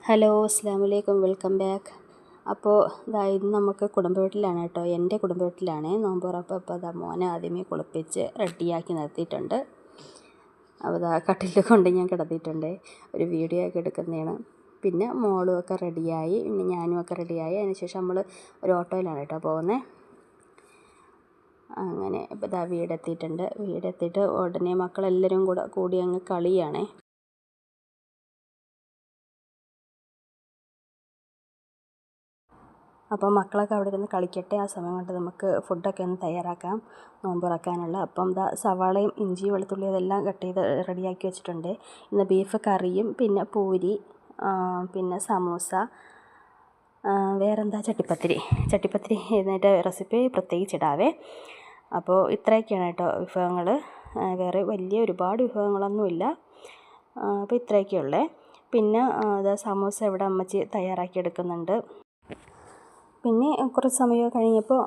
Hello അസ്സലാമു അലൈക്കും, welcome back. അപ്പോൾ ഇന്ന് നമുക്ക് കുടുംബ വീട്ടിലാണ് കേട്ടോ, എൻ്റെ കുടുംബ വീട്ടിലാണ് നോമ്പ് തുറപ്പോൾ. അപ്പോൾ മോനെ ആദ്യമേ കുളിപ്പിച്ച് റെഡിയാക്കി നിർത്തിയിട്ടുണ്ട്. അപ്പോൾ കട്ടിലിൽ കൊണ്ട് ഞാൻ കിടത്തിയിട്ടുണ്ട്, ഒരു വീഡിയോ ഒക്കെ എടുക്കുന്നതാണ്. പിന്നെ മോളും ഒക്കെ റെഡിയായി, പിന്നെ ഞാനും ഒക്കെ റെഡിയായി. അതിനുശേഷം നമ്മൾ ഒരു ഓട്ടോയിലാണ് കേട്ടോ പോകുന്നത്. അങ്ങനെ ഇപ്പോൾ വീടെത്തിയിട്ടുണ്ട്. വീടെത്തിയിട്ട് ഉടനെ മക്കളെല്ലാവരും കൂടി അങ്ങ് കളിയാണേ. അപ്പോൾ മക്കളൊക്കെ അവിടെ ഇരുന്ന് കളിക്കട്ടെ. ആ സമയം കൊണ്ട് നമുക്ക് ഫുഡൊക്കെ ഒന്ന് തയ്യാറാക്കാം നോമ്പ് തുറക്കാനുള്ള. അപ്പം സവാളയും ഇഞ്ചി വെളുത്തുള്ളി അതെല്ലാം കട്ട് ചെയ്ത് റെഡിയാക്കി വെച്ചിട്ടുണ്ട്. ഇന്ന് ബീഫ് കറിയും പിന്നെ പൂരി, പിന്നെ സമൂസ, വേറെന്താ ചട്ടിപ്പത്തിരി എന്നിട്ട് റെസിപ്പി പ്രത്യേകിച്ചിടാവേ. അപ്പോൾ ഇത്രയൊക്കെയാണ് കേട്ടോ വിഭവങ്ങൾ. വേറെ വലിയ ഒരുപാട് വിഭവങ്ങളൊന്നുമില്ല. അപ്പോൾ ഇത്രയൊക്കെയുള്ളേ. പിന്നെ സമൂസ ഇവിടെ അമ്മച്ചി തയ്യാറാക്കി എടുക്കുന്നുണ്ട്. പിന്നെ കുറച്ച് സമയം കഴിഞ്ഞപ്പോൾ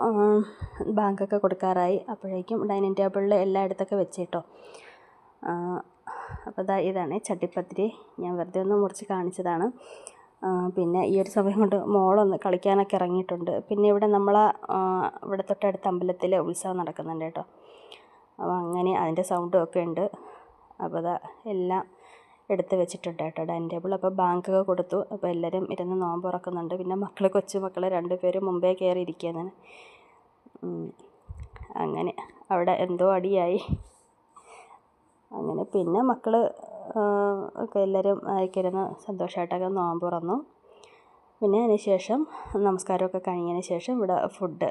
ബാങ്കൊക്കെ കൊടുക്കാറായി. അപ്പോഴേക്കും ഡൈനിങ് ടേബിളിൽ എല്ലായിടത്തൊക്കെ വെച്ചിട്ടോ. അപ്പോൾ ഇതാണ് ചട്ടിപ്പത്തിരി. ഞാൻ വെറുതെ ഒന്ന് മുറിച്ച് കാണിച്ചതാണ്. പിന്നെ ഈ ഒരു സമയം കൊണ്ട് മോളൊന്ന് കളിക്കാനൊക്കെ ഇറങ്ങിയിട്ടുണ്ട്. പിന്നെ ഇവിടെ ഇവിടെ തൊട്ടടുത്ത അമ്പലത്തിൽ ഉത്സവം നടക്കുന്നുണ്ട് കേട്ടോ. അപ്പോൾ അങ്ങനെ അതിൻ്റെ സൗണ്ടും ഒക്കെ ഉണ്ട്. അപ്പോൾ എല്ലാം എടുത്ത് വെച്ചിട്ടുണ്ട് കേട്ടോ ഡൈനിങ് ടേബിൾ. അപ്പോൾ ബാങ്കൊക്കെ കൊടുത്തു. അപ്പോൾ എല്ലാവരും ഇരുന്ന് നോമ്പ് തുറക്കുന്നുണ്ട്. പിന്നെ കൊച്ചുമക്കൾ 2 പേരും മുമ്പേ കയറി ഇരിക്കുകയാണ്. അങ്ങനെ അവിടെ എന്തോ അടിയായി. അങ്ങനെ പിന്നെ മക്കൾ ഒക്കെ എല്ലാവരും ഇരുന്ന് സന്തോഷമായിട്ടൊക്കെ നോമ്പ് തുറന്നു. പിന്നെ അതിന് ശേഷം നമസ്കാരമൊക്കെ കഴിഞ്ഞതിന് ശേഷം ഇവിടെ ഫുഡ്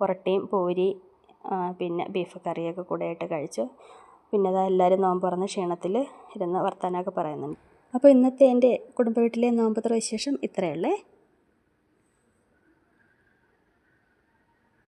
പൊറോട്ടയും പൂരി പിന്നെ ബീഫ് കറിയൊക്കെ കൂടെയായിട്ട് കഴിച്ചു. പിന്നെ എല്ലാവരും നോമ്പ് തുറന്ന് ക്ഷീണത്തിൽ ഇരുന്ന് വർത്തമാനമൊക്കെ പറയുന്നുണ്ട്. അപ്പോൾ ഇന്നത്തെ എൻ്റെ കുടുംബ വീട്ടിലെ നോമ്പ് തുറ വിശേഷം ഇത്രയേ ഉള്ളേ.